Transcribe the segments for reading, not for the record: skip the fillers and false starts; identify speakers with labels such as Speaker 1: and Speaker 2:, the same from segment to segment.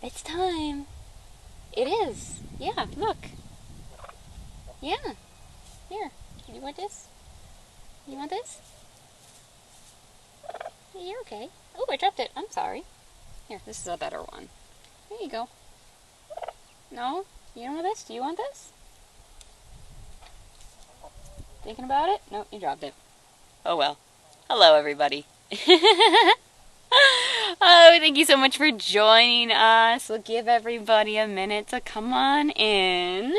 Speaker 1: It's time. It is. Yeah, look. Yeah. Here. You want this? You want this? Yeah, you're okay. Oh, I dropped it. I'm sorry. Here, this is a better one. There you go. No? You don't want this? Do you want this? Thinking about it? Nope, you dropped it. Oh well. Hello, everybody. Oh, thank you so much for joining us. We'll give everybody a minute to come on in.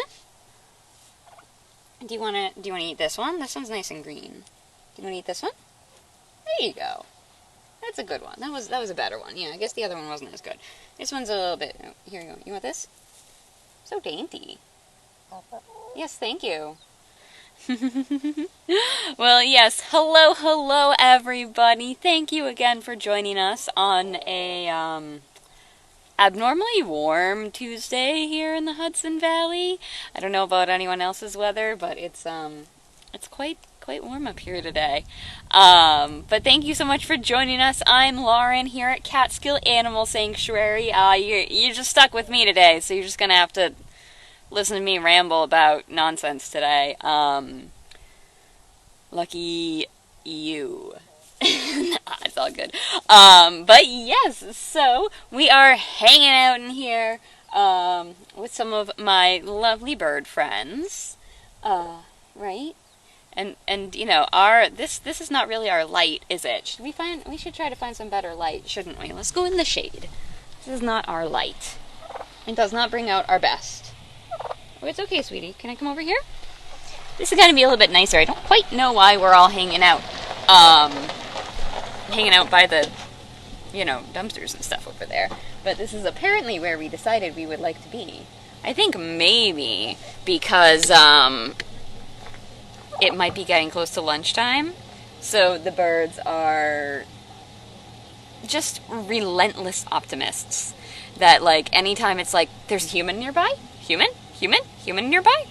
Speaker 1: Do you wanna eat this one? This one's nice and green. Do you wanna eat this one? There you go. That's a good one. That was a better one. Yeah, I guess the other one wasn't as good. This one's a little bit. Oh, here you go. You want this? So dainty. Yes, thank you. Well, yes. Hello, everybody. Thank you again for joining us on a abnormally warm Tuesday here in the Hudson Valley. I don't know about anyone else's weather, but it's quite warm up here today. But thank you so much for joining us. I'm Lauren here at Catskill Animal Sanctuary. You're just stuck with me today, so you're just gonna have to listen to me ramble about nonsense today. Lucky you. It's all good. But yes, so we are hanging out in here with some of my lovely bird friends. Right? And you know, this is not really our light, is it? We should try to find some better light, shouldn't we? Let's go in the shade. This is not our light. It does not bring out our best. Oh, it's okay, sweetie. Can I come over here? This is going to be a little bit nicer. I don't quite know why we're all hanging out by the, dumpsters and stuff over there. But this is apparently where we decided we would like to be. I think maybe because, it might be getting close to lunchtime. So the birds are just relentless optimists. That, like, anytime it's like, there's a human nearby? Human nearby?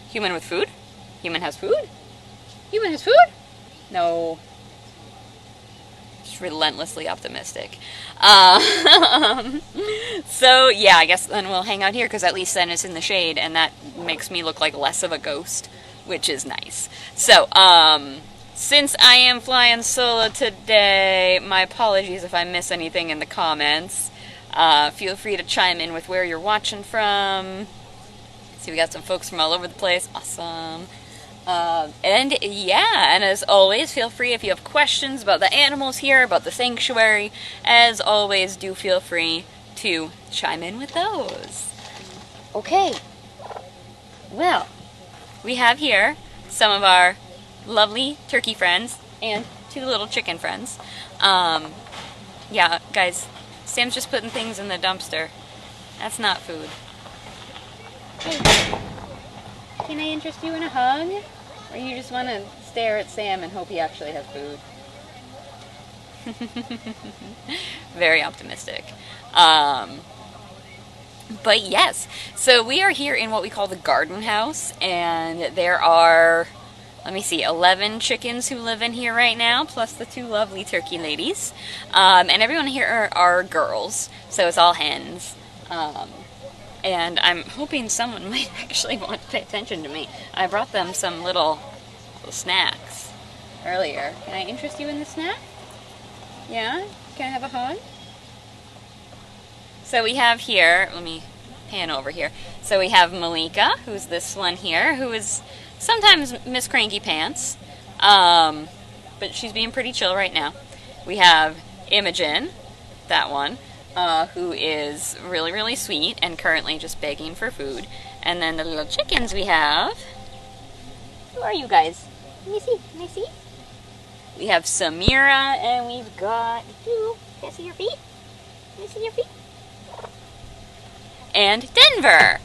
Speaker 1: Human with food? Human has food? Human has food? No. Just relentlessly optimistic. So, yeah, I guess then we'll hang out here, because at least then it's in the shade, and that makes me look like less of a ghost, which is nice. So, since I am flying solo today, my apologies if I miss anything in the comments. Feel free to chime in with where you're watching from. See, we got some folks from all over the place. Awesome. And as always, feel free if you have questions about the animals here, about the sanctuary. As always, do feel free to chime in with those. Okay. Well, we have here some of our lovely turkey friends and 2 little chicken friends. Yeah, guys, Sam's just putting things in the dumpster. That's not food. Hey, can I interest you in a hug? Or you just want to stare at Sam and hope he actually has food? Very optimistic. But yes, so we are here in what we call the garden house, and there are, 11 chickens who live in here right now, plus the 2 lovely turkey ladies. And everyone here are girls, so it's all hens. And I'm hoping someone might actually want to pay attention to me. I brought them some little snacks earlier. Can I interest you in the snack? Yeah? Can I have a hug? So we have here, let me pan over here. So we have Malika, who's this one here, who is sometimes Miss Cranky Pants. But she's being pretty chill right now. We have Imogen, that one. Who is really, really sweet and currently just begging for food. And then the little chickens we have. Who are you guys? Let me see. Can I see? We have Samira and we've got you. Can I see your feet? Can I see your feet? And Denver.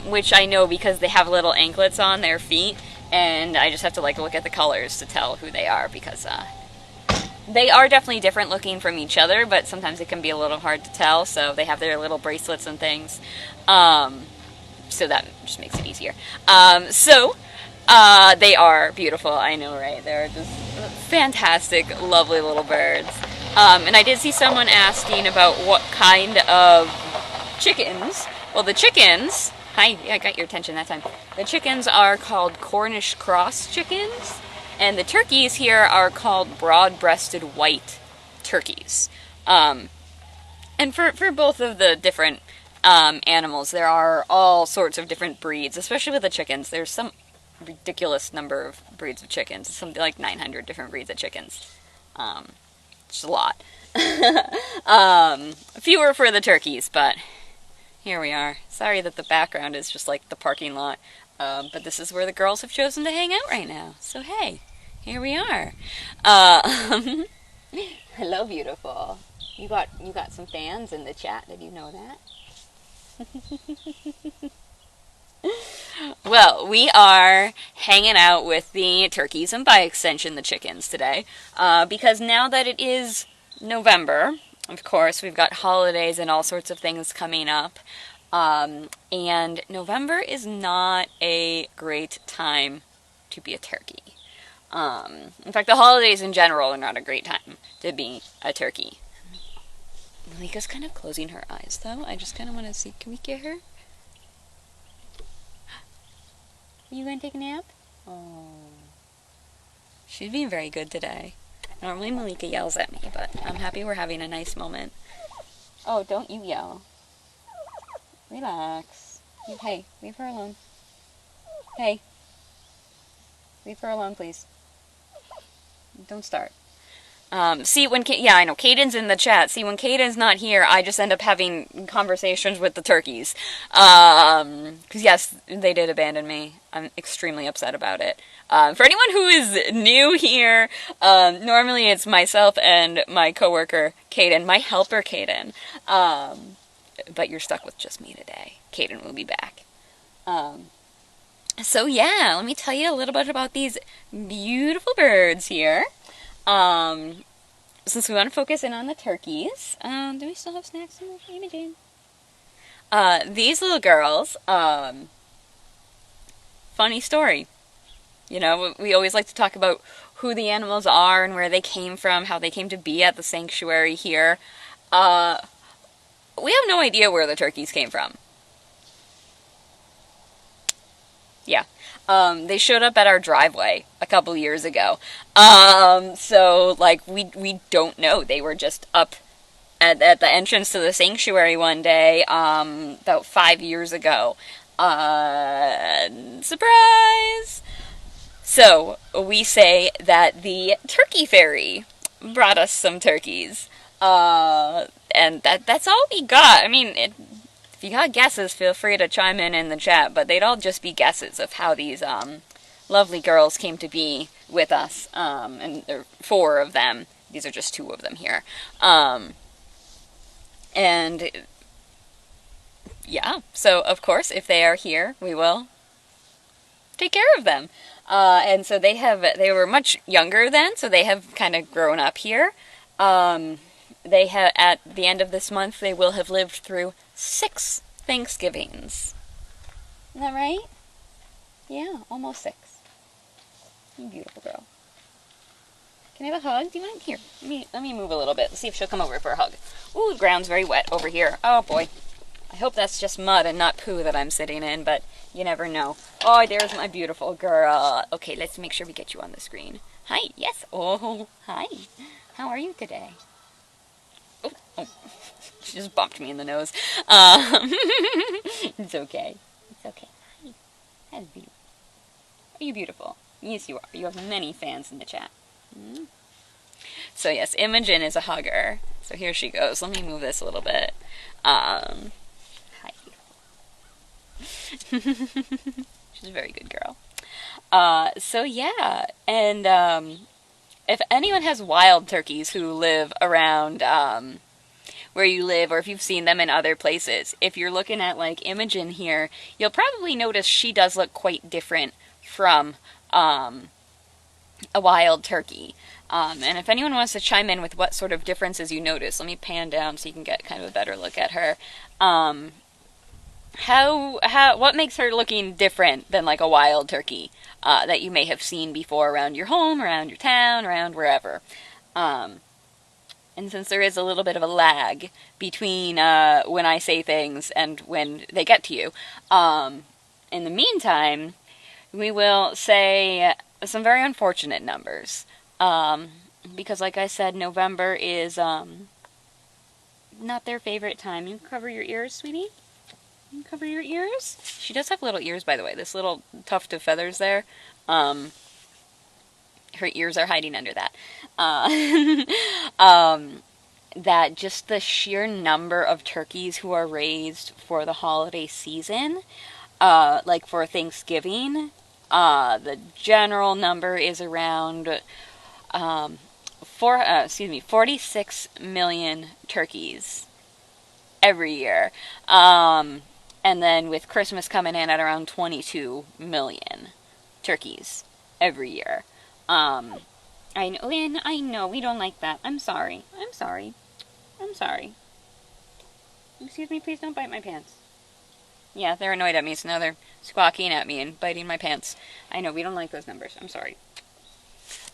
Speaker 1: Which I know because they have little anklets on their feet. And I just have to look at the colors to tell who they are because, they are definitely different looking from each other, but sometimes it can be a little hard to tell, so they have their little bracelets and things. So that just makes it easier. They are beautiful, I know, right? They're just fantastic, lovely little birds. And I did see someone asking about what kind of chickens. Well, the chickens. Hi, I got your attention that time. The chickens are called Cornish cross chickens, and the turkeys here are called broad-breasted white turkeys. And for both of the different animals, there are all sorts of different breeds, especially with the chickens. There's some ridiculous number of breeds of chickens, something like 900 different breeds of chickens. It's a lot. Fewer for the turkeys, but here we are. Sorry that the background is just like the parking lot, but this is where the girls have chosen to hang out right now. So hey, here we are. Hello, beautiful. You got some fans in the chat. Did you know that? Well, we are hanging out with the turkeys and by extension the chickens today, because now that it is November, of course, we've got holidays and all sorts of things coming up, and November is not a great time to be a turkey. In fact, the holidays in general are not a great time to be a turkey. Malika's kind of closing her eyes, though. I just kind of want to see, can we get her? Are you going to take a nap? Oh. She's being very good today. Normally Malika yells at me, but I'm happy we're having a nice moment. Oh, don't you yell. Relax. Hey, leave her alone. Hey. Leave her alone, please. Don't start. See, yeah, I know, Caden's in the chat. See, when Caden's not here, I just end up having conversations with the turkeys. Because, yes, they did abandon me. I'm extremely upset about it. For anyone who is new here, normally it's myself and my coworker, Caden, my helper, Caden. But you're stuck with just me today. Caden will be back. So, yeah, let me tell you a little bit about these beautiful birds here. Since we want to focus in on the turkeys, do we still have snacks in the Imogen? These little girls, funny story. You know, we always like to talk about who the animals are and where they came from, how they came to be at the sanctuary here. We have no idea where the turkeys came from. Yeah. They showed up at our driveway a couple years ago. So, like, we don't know. They were just up at the entrance to the sanctuary one day, about 5 years ago. Surprise! So, we say that the turkey fairy brought us some turkeys. And that's all we got. I mean, if you got guesses, feel free to chime in the chat, but they'd all just be guesses of how these lovely girls came to be with us, and there are 4 of them. These are just 2 of them here. And yeah, so of course, if they are here, we will take care of them. And so they were much younger then, so they have kind of grown up here. They have, at the end of this month, they will have lived through 6 Thanksgivings. Isn't that right? Yeah, almost 6. You beautiful girl. Can I have a hug? Do you want? Here, let me move a little bit. Let's see if she'll come over for a hug. Ooh, the ground's very wet over here. Oh boy. I hope that's just mud and not poo that I'm sitting in, but you never know. Oh, there's my beautiful girl. Okay, let's make sure we get you on the screen. Hi, yes. Oh, hi. How are you today? Oh. She just bumped me in the nose. It's okay. It's okay. Hi. That's beautiful. Are you beautiful? Yes, you are. You have many fans in the chat. So yes, Imogen is a hugger. So here she goes. Let me move this a little bit. Hi. She's a very good girl. So yeah, and if anyone has wild turkeys who live around where you live, or if you've seen them in other places, if you're looking at like Imogen here, you'll probably notice she does look quite different from a wild turkey. And if anyone wants to chime in with what sort of differences you notice, let me pan down so you can get kind of a better look at her. What makes her looking different than like a wild turkey that you may have seen before around your home, around your town, around wherever? And since there is a little bit of a lag between when I say things and when they get to you, in the meantime, we will say some very unfortunate numbers. Because, like I said, November is not their favorite time. You cover your ears, sweetie? You cover your ears? She does have little ears, by the way. This little tuft of feathers there. Um, her ears are hiding under that. That just the sheer number of turkeys who are raised for the holiday season, like for Thanksgiving, the general number is around 46 million turkeys every year. And then with Christmas coming in at around 22 million turkeys every year. I know, we don't like that. I'm sorry. I'm sorry. I'm sorry. Excuse me, please don't bite my pants. Yeah, they're annoyed at me, so now they're squawking at me and biting my pants. I know, we don't like those numbers. I'm sorry.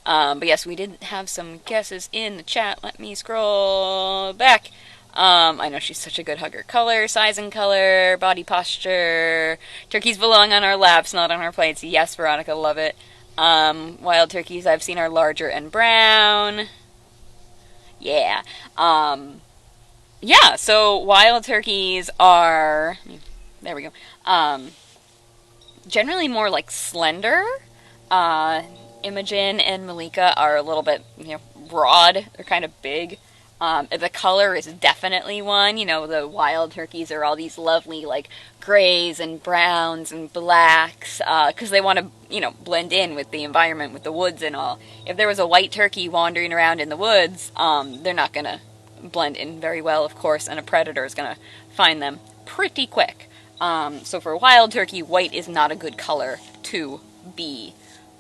Speaker 1: But yes, we did have some guesses in the chat. Let me scroll back. I know she's such a good hugger. Color, size and color, body posture. Turkeys belong on our laps, not on our plates. Yes, Veronica, love it. Wild turkeys I've seen are larger and brown. Yeah. Yeah, so wild turkeys are, there we go, generally more like slender. Imogen and Malika are a little bit, broad. They're kind of big. The color is definitely one. The wild turkeys are all these lovely, like, grays and browns and blacks, because they want to, blend in with the environment, with the woods and all. If there was a white turkey wandering around in the woods, they're not going to blend in very well, of course, and a predator is going to find them pretty quick. So for a wild turkey, white is not a good color to be.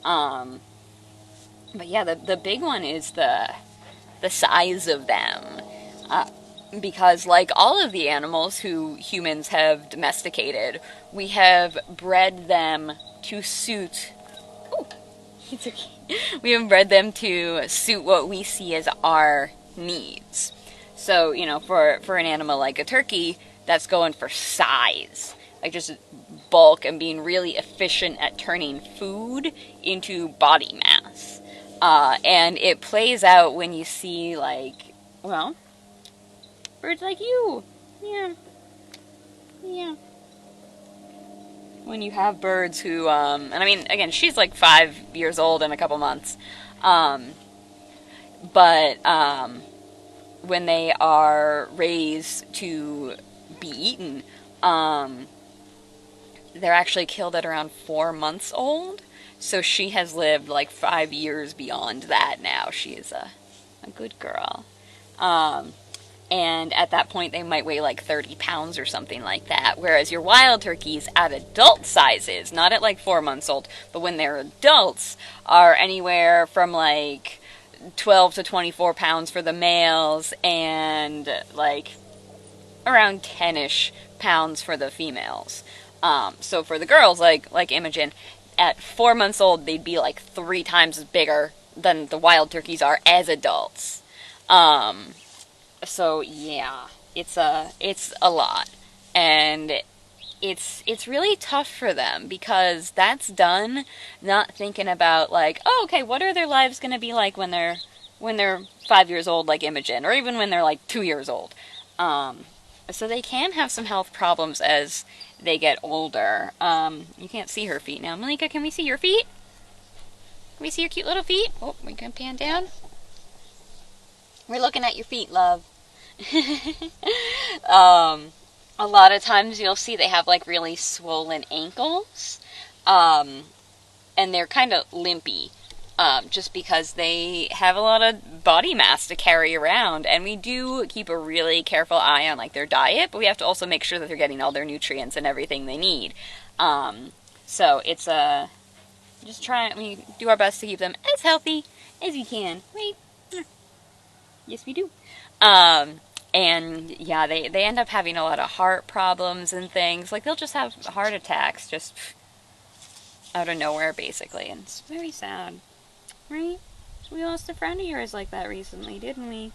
Speaker 1: But yeah, the big one is the size of them. Because like all of the animals who humans have domesticated, we have bred them to suit... Oh, it's okay. We have bred them to suit what we see as our needs. So, for an animal like a turkey, that's going for size. Like just bulk and being really efficient at turning food into body mass. And it plays out when you see, like, well, birds like you. Yeah. Yeah. When you have birds who, and I mean, again, she's like 5 years old in a couple months. But when they are raised to be eaten, they're actually killed at around 4 months old. So she has lived like 5 years beyond that now. She is a good girl. And at that point they might weigh like 30 pounds or something like that. Whereas your wild turkeys at adult sizes, not at like 4 months old, but when they're adults, are anywhere from like 12 to 24 pounds for the males and like around 10-ish pounds for the females. So for the girls, like Imogen, at 4 months old, they'd be like 3 times as bigger than the wild turkeys are as adults. So yeah, it's a lot, and it's really tough for them because that's done not thinking about like, oh, okay, what are their lives going to be like when they're 5 years old, like Imogen, or even when they're like 2 years old. So they can have some health problems as they get older. You can't see her feet now. Malika, can we see your feet? Can we see your cute little feet? Oh, we can pan down. We're looking at your feet, love. A lot of times you'll see they have like really swollen ankles. And they're kind of limpy. Just because they have a lot of body mass to carry around, and we do keep a really careful eye on like their diet, but we have to also make sure that they're getting all their nutrients and everything they need. So it's we do our best to keep them as healthy as we can. Wait, yes we do. And yeah, they end up having a lot of heart problems and things. Like they'll just have heart attacks just out of nowhere, basically, and it's very sad. Right? We lost a friend of yours like that recently, didn't we?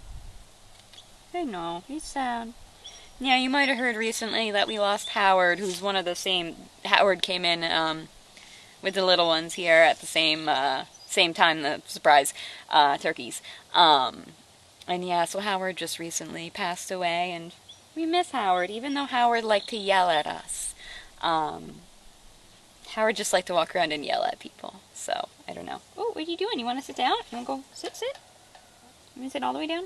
Speaker 1: I know, he's sad. Yeah, you might have heard recently that we lost Howard, who's one of the same. Howard came in with the little ones here at the same time. The surprise turkeys. And yeah, so Howard just recently passed away, and we miss Howard, even though Howard liked to yell at us. Howard just liked to walk around and yell at people. So I don't know. Oh, what are you doing? You want to sit down? You want to go sit? You want to sit all the way down?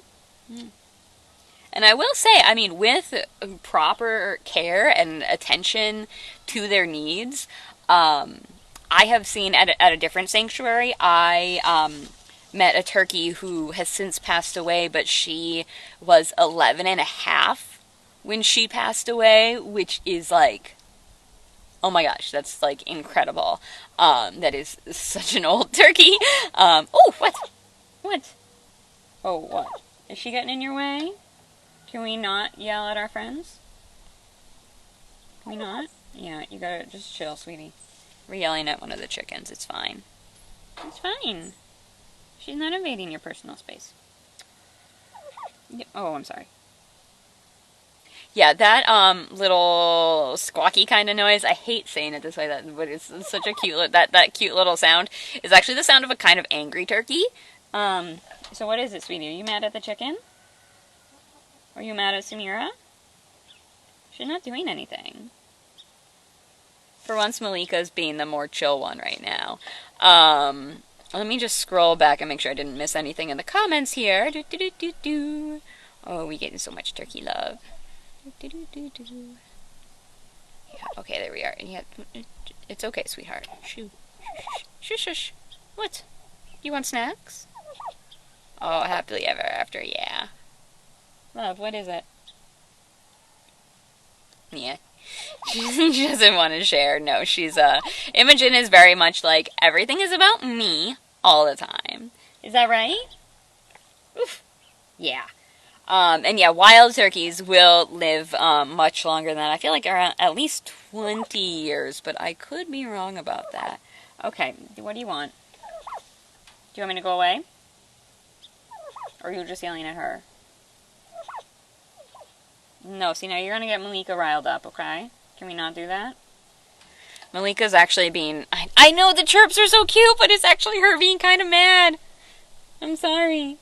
Speaker 1: And I will say, I mean, with proper care and attention to their needs, I have seen at a different sanctuary, I met a turkey who has since passed away, but she was 11 and a half when she passed away, which is like, oh my gosh, that's like incredible. That is such an old turkey. Oh, what? What? Oh, what? Is she getting in your way? Can we not yell at our friends? Can we not? Yeah, you gotta just chill, sweetie. We're yelling at one of the chickens. It's fine. It's fine. She's not invading your personal space. Oh, I'm sorry. Yeah, that little squawky kind of noise, I hate saying it this way, but it's such a cute, that cute little sound is actually the sound of a kind of angry turkey. So what is it, sweetie? Are you mad at the chicken? Are you mad at Samira? She's not doing anything. For once, Malika's being the more chill one right now. Let me just scroll back and make sure I didn't miss anything in the comments here. Oh, we getting so much turkey love. Yeah, okay, there we are. Yeah, it's okay, sweetheart. Shoo. Shush, shush. What? You want snacks? Oh, happily ever after, yeah. Love, what is it? Yeah. She doesn't want to share. No, she's, Imogen is very much like, everything is about me all the time. Is that right? Oof. Yeah. And yeah, wild turkeys will live, much longer than that. I feel like around at least 20 years, but I could be wrong about that. Okay, what do you want? Do you want me to go away? Or are you just yelling at her? No, see, now you're going to get Malika riled up, okay? Can we not do that? Malika's actually being... I know the chirps are so cute, but it's actually her being kind of mad. I'm sorry.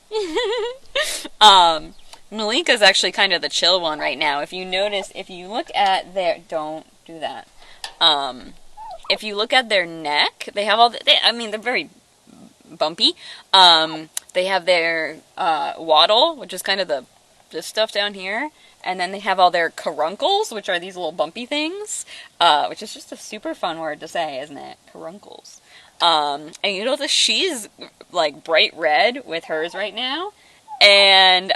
Speaker 1: Malika's actually kind of the chill one right now. If you notice, if you look at their... Don't do that. If you look at their neck, they have all the... I mean, they're very bumpy. They have their waddle, which is kind of this stuff down here. And then they have all their caruncles, which are these little bumpy things, which is just a super fun word to say, isn't it? Caruncles. And you know that she's like bright red with hers right now. And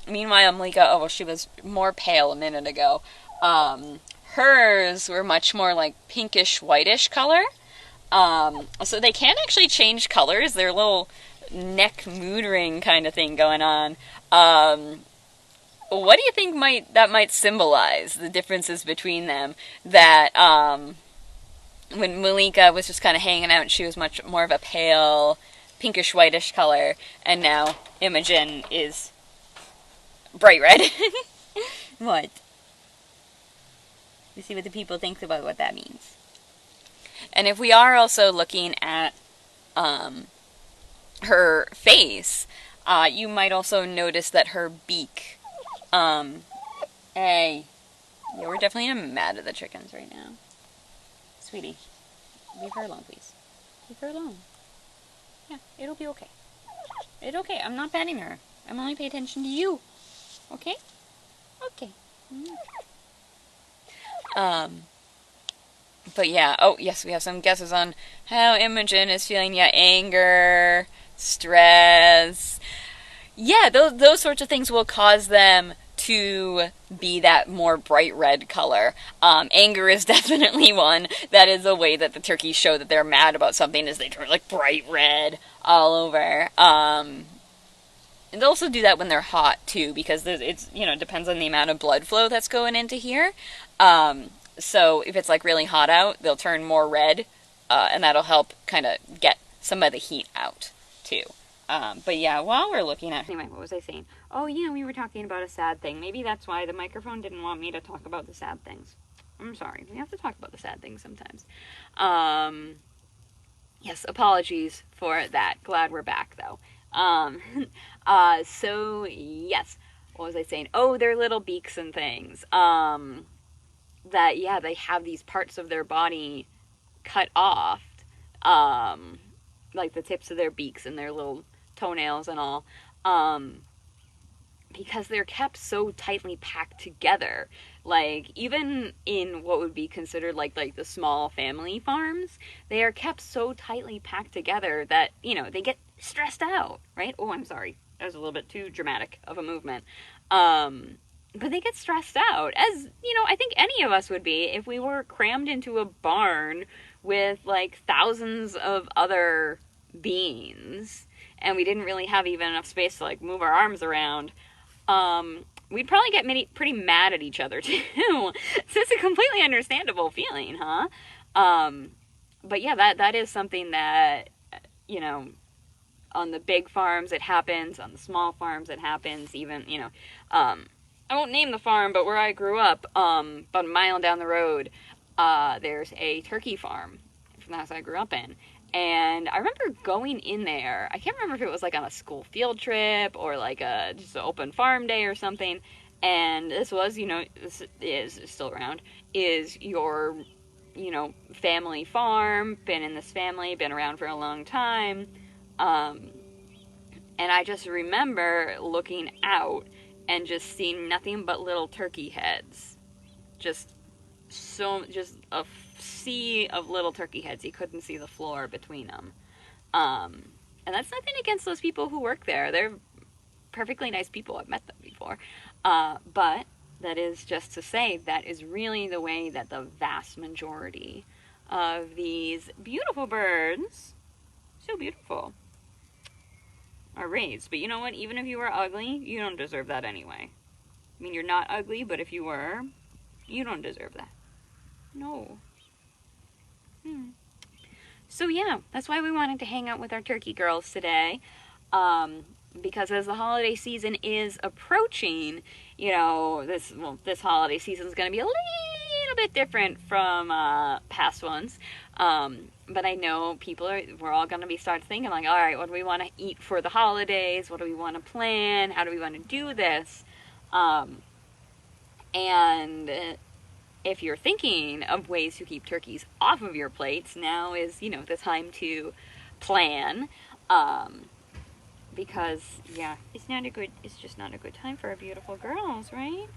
Speaker 1: meanwhile, Malika, oh, well, she was more pale a minute ago. Hers were much more like pinkish, whitish color. So they can actually change colors. Their little neck mood ring kind of thing going on. What do you think that might symbolize, the differences between them? That when Malika was just kind of hanging out, she was much more of a pale, pinkish, whitish color, and now Imogen is bright red. What? You see what the people think about what that means. And if we are also looking at her face, you might also notice that her beak... Hey. Yeah, we're definitely mad at the chickens right now. Sweetie, leave her alone, please. Leave her alone. Yeah, it'll be okay. It's okay. I'm not patting her. I'm only paying attention to you. Okay? Okay. But yeah. Oh, yes, we have some guesses on how Imogen is feeling. Yeah, anger, stress. Yeah, those sorts of things will cause them to be that more bright red color. Anger is definitely one. That is a way that the turkeys show that they're mad about something, is they turn like bright red all over. And they also do that when they're hot too, because it's, you know, depends on the amount of blood flow that's going into here. So if it's like really hot out, they'll turn more red, and that'll help kind of get some of the heat out too. But yeah, while we're looking at... Anyway, what was I saying? Oh, yeah, we were talking about a sad thing. Maybe that's why the microphone didn't want me to talk about the sad things. I'm sorry. We have to talk about the sad things sometimes. Um, yes, apologies for that. Glad we're back, though. Um, so, yes. What was I saying? Oh, their little beaks and things. That, yeah, they have these parts of their body cut off. Um, like the tips of their beaks and their little toenails and all. Um, because they're kept so tightly packed together. Like even in what would be considered like the small family farms, they are kept so tightly packed together that, they get stressed out, right? Oh, I'm sorry. That was a little bit too dramatic of a movement. But they get stressed out, as, I think any of us would be if we were crammed into a barn with like thousands of other beings and we didn't really have even enough space to like move our arms around. We'd probably get pretty mad at each other too. So it's a completely understandable feeling, huh? But yeah, that is something that, you know, on the big farms it happens, on the small farms it happens, even, I won't name the farm, but where I grew up, about a mile down the road, there's a turkey farm from the house I grew up in. And I remember going in there. I can't remember if it was like on a school field trip or like just an open farm day or something. And this was, this is still around, is your, family farm, been in this family, been around for a long time. Um, and I just remember looking out and just seeing nothing but little turkey heads. Just just a sea of little turkey heads. You couldn't see the floor between them. And that's nothing against those people who work there. They're perfectly nice people. I've met them before. But that is just to say that is really the way that the vast majority of these beautiful birds, so beautiful, are raised. But you know what? Even if you were ugly, you don't deserve that anyway. I mean, you're not ugly, but if you were, you don't deserve that. No. So yeah, that's why we wanted to hang out with our turkey girls today. Because as the holiday season is approaching, this holiday season is going to be a little bit different from past ones. But I know we're all going to be start thinking like, all right, what do we want to eat for the holidays? What do we want to plan? How do we want to do this? And if you're thinking of ways to keep turkeys off of your plates, now is, the time to plan. Because, yeah, it's just not a good time for our beautiful girls, right?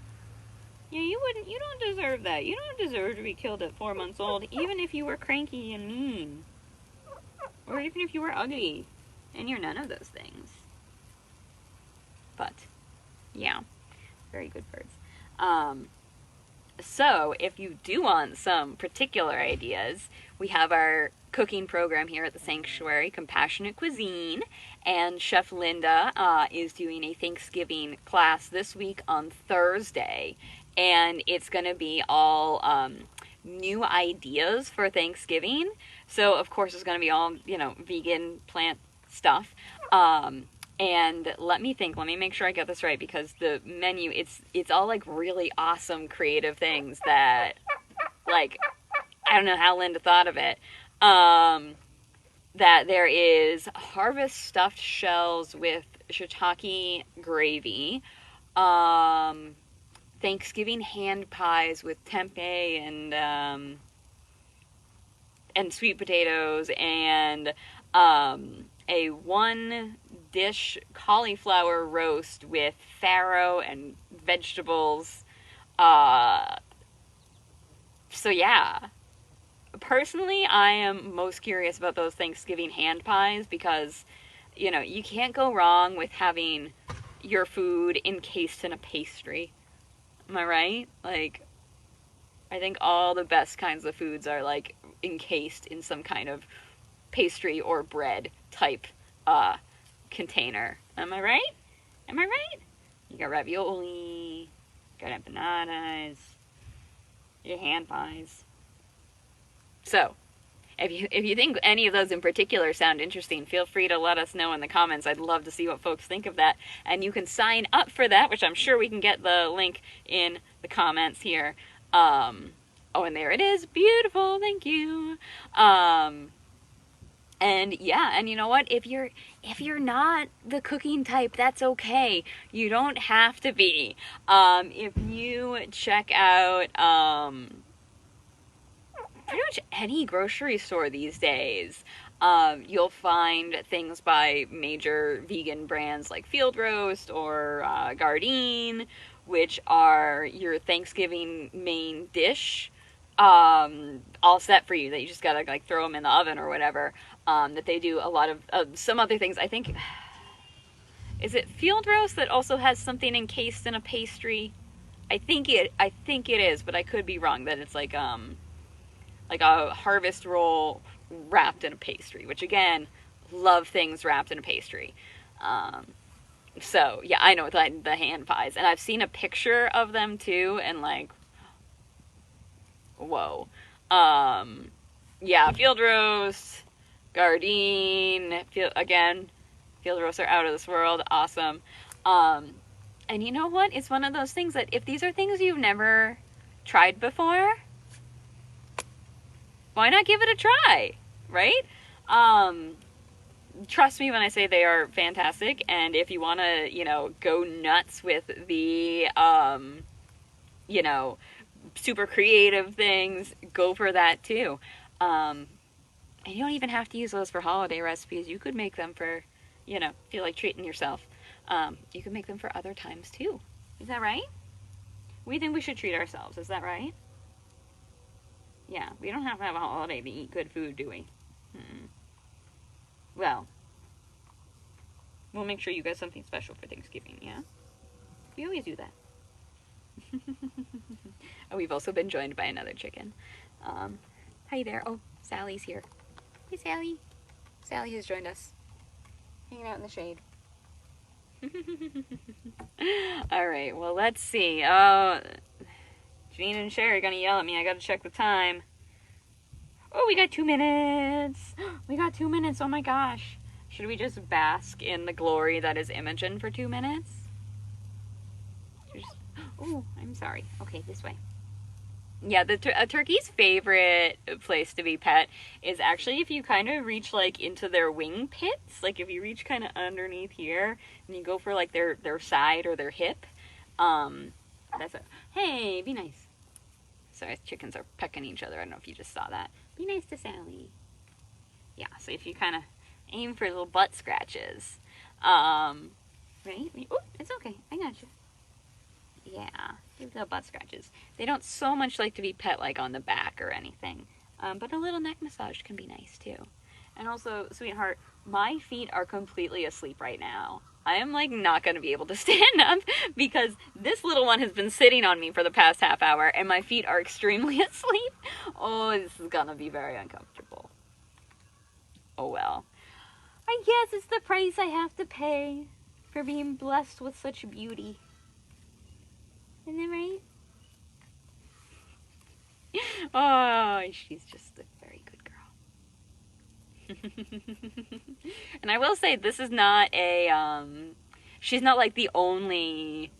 Speaker 1: Yeah, you don't deserve that. You don't deserve to be killed at 4 months old, even if you were cranky and mean. Or even if you were ugly. And you're none of those things. But, yeah, very good birds. So, if you do want some particular ideas, we have our cooking program here at the Sanctuary, Compassionate Cuisine, and Chef Linda is doing a Thanksgiving class this week on Thursday, and it's going to be all new ideas for Thanksgiving. So, of course, it's going to be all, vegan, plant stuff. And let me make sure I get this right, because the menu, it's all like really awesome creative things that, like, I don't know how Linda thought of it. That there is harvest stuffed shells with shiitake gravy, Thanksgiving hand pies with tempeh and sweet potatoes, and a one dish cauliflower roast with farro and vegetables. So yeah. Personally, I am most curious about those Thanksgiving hand pies because, you can't go wrong with having your food encased in a pastry. Am I right? Like, I think all the best kinds of foods are, like, encased in some kind of pastry or bread type container. Am I right? Am I right? You got ravioli, got empanadas, your hand pies. So, if you think any of those in particular sound interesting, feel free to let us know in the comments. I'd love to see what folks think of that. And you can sign up for that, which I'm sure we can get the link in the comments here. Oh, and there it is. Beautiful. Thank you. And yeah, and you know what? If you're not the cooking type, that's okay. You don't have to be. If you check out pretty much any grocery store these days, you'll find things by major vegan brands like Field Roast or Gardein, which are your Thanksgiving main dish, all set for you, that you just gotta like throw them in the oven or whatever. That they do a lot of some other things. I think, is it Field Roast that also has something encased in a pastry? I think it is, but I could be wrong. That it's like a harvest roll wrapped in a pastry, which again, love things wrapped in a pastry. So yeah, I know the hand pies, and I've seen a picture of them too, and like, whoa. Yeah, Field Roast, Gardein, Field Roasts are out of this world. Awesome. And you know what? It's one of those things that if these are things you've never tried before, why not give it a try, right? Trust me when I say they are fantastic. And if you want to, go nuts with the, super creative things, go for that too. And you don't even have to use those for holiday recipes. You could make them for, if you like treating yourself. You can make them for other times too. Is that right? We think we should treat ourselves. Is that right? Yeah, we don't have to have a holiday to eat good food, do we? Well, we'll make sure you get something special for Thanksgiving, yeah? We always do that. Oh, we've also been joined by another chicken. Hi there. Oh, Sally's here. Hey, Sally. Sally has joined us. Hanging out in the shade. All right, well, let's see. Janine and Sherry are going to yell at me. I got to check the time. Oh, we got 2 minutes. We got 2 minutes. Oh, my gosh. Should we just bask in the glory that is Imogen for 2 minutes? Oh, I'm sorry. Okay, this way. Yeah, a turkey's favorite place to be pet is actually if you kind of reach like into their wing pits. Like if you reach kind of underneath here and you go for like their side or their hip. That's it. Hey, be nice. Sorry, chickens are pecking each other. I don't know if you just saw that. Be nice to Sally. Yeah, so if you kind of aim for little butt scratches. Right? Oh, it's okay. I got you. Yeah, give the butt scratches. They don't so much like to be pet like on the back or anything. But a little neck massage can be nice too. And also, sweetheart, my feet are completely asleep right now. I am like not going to be able to stand up because this little one has been sitting on me for the past half hour and my feet are extremely asleep. Oh, this is going to be very uncomfortable. Oh well. I guess it's the price I have to pay for being blessed with such beauty. Isn't that right? Oh, she's just a very good girl. And I will say, this is not she's not like the only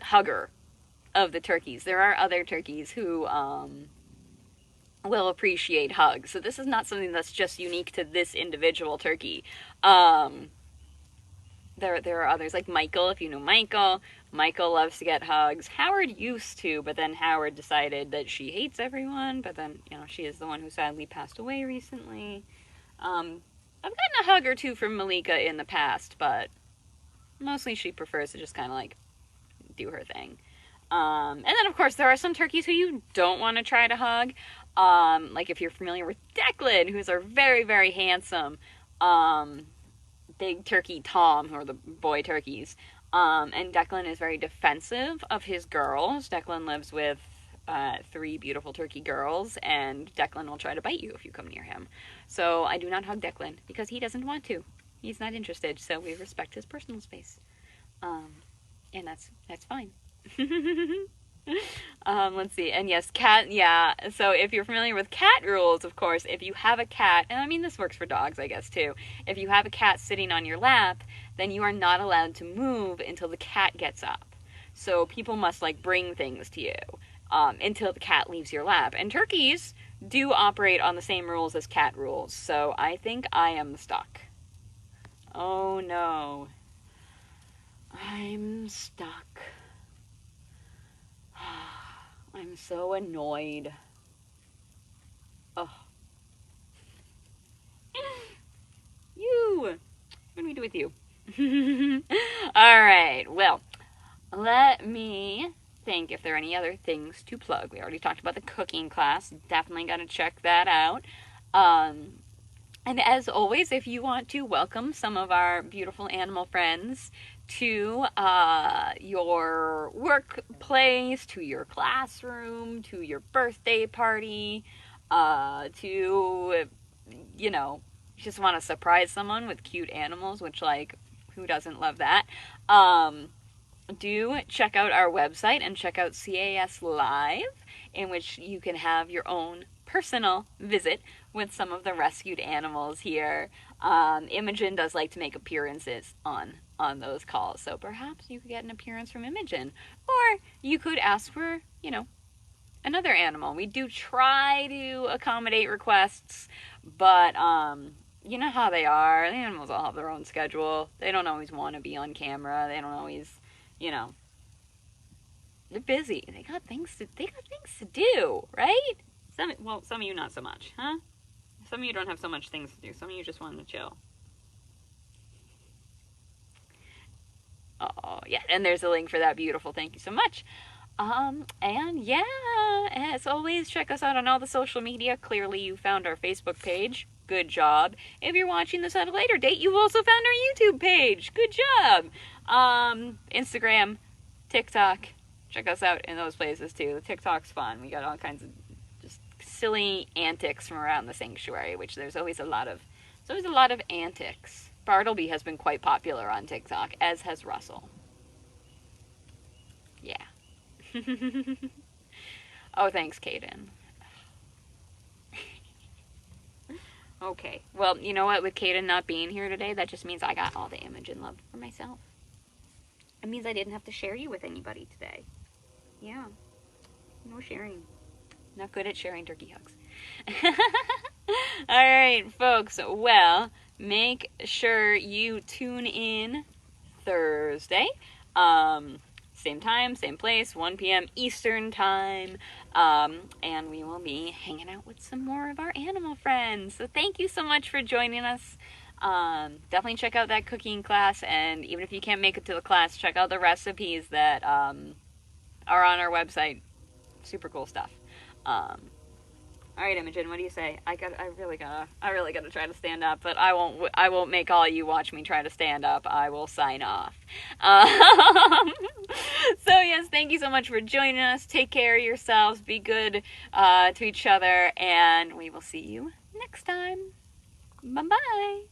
Speaker 1: hugger of the turkeys. There are other turkeys who will appreciate hugs. So this is not something that's just unique to this individual turkey. There are others, like Michael, if you know Michael. Michael loves to get hugs. Howard used to, but then Howard decided that she hates everyone, but then, she is the one who sadly passed away recently. I've gotten a hug or two from Malika in the past, but mostly she prefers to just kind of, like, do her thing. And then, of course, there are some turkeys who you don't want to try to hug. Like if you're familiar with Declan, who's our very, very handsome, big turkey Tom, who are the boy turkeys. And Declan is very defensive of his girls. Declan lives with 3 beautiful turkey girls, and Declan will try to bite you if you come near him. So I do not hug Declan because he doesn't want to. He's not interested, so we respect his personal space. And that's fine. Let's see. And yes, cat, yeah. So if you're familiar with cat rules, of course, if you have a cat, and I mean this works for dogs, I guess, too. If you have a cat sitting on your lap, then you are not allowed to move until the cat gets up. So people must, like, bring things to you until the cat leaves your lap. And turkeys do operate on the same rules as cat rules. So I think I am stuck. Oh no. I'm stuck. I'm so annoyed. Oh. You! What do we do with you? Alright, well, let me think if there are any other things to plug. We already talked about the cooking class. Definitely got to check that out. And as always, if you want to welcome some of our beautiful animal friends to your workplace, to your classroom, to your birthday party, to, you know, just want to surprise someone with cute animals, which, like, who doesn't love that? Do check out our website and check out CAS Live, in which you can have your own personal visit with some of the rescued animals here. Imogen does like to make appearances on those calls, so perhaps you could get an appearance from Imogen, or you could ask for, you know, another animal. We do try to accommodate requests, but you know how they are. The animals all have their own schedule. They don't always want to be on camera. They don't always, you know, they're busy. They got things to do, right? Some of you not so much, huh? Some of you don't have so much things to do. Some of you just want to chill. Oh, yeah, and there's a link for that. Beautiful. Thank you so much. And yeah, as always, check us out on all the social media. Clearly, you found our Facebook page. Good job. If you're watching this at a later date, you've also found our YouTube page. Good job. Instagram, TikTok. Check us out in those places too. The TikTok's fun. We got all kinds of just silly antics from around the sanctuary, which there's always a lot of antics. Bartleby has been quite popular on TikTok, as has Russell. Yeah. Oh, thanks, Kaden. Okay. Well, you know what? With Kaden not being here today, that just means I got all the Imogen love for myself. It means I didn't have to share you with anybody today. Yeah. No sharing. Not good at sharing turkey hugs. Alright, folks. Well, make sure you tune in Thursday. Same time, same place, 1 p.m. Eastern time. And we will be hanging out with some more of our animal friends. So thank you so much for joining us. Definitely check out that cooking class, and even if you can't make it to the class, check out the recipes that are on our website. Super cool stuff. All right, Imogen, what do you say? I really gotta try to stand up, but I won't make all you watch me try to stand up. I will sign off. So yes, thank you so much for joining us. Take care of yourselves. Be good to each other, and we will see you next time. Bye-bye.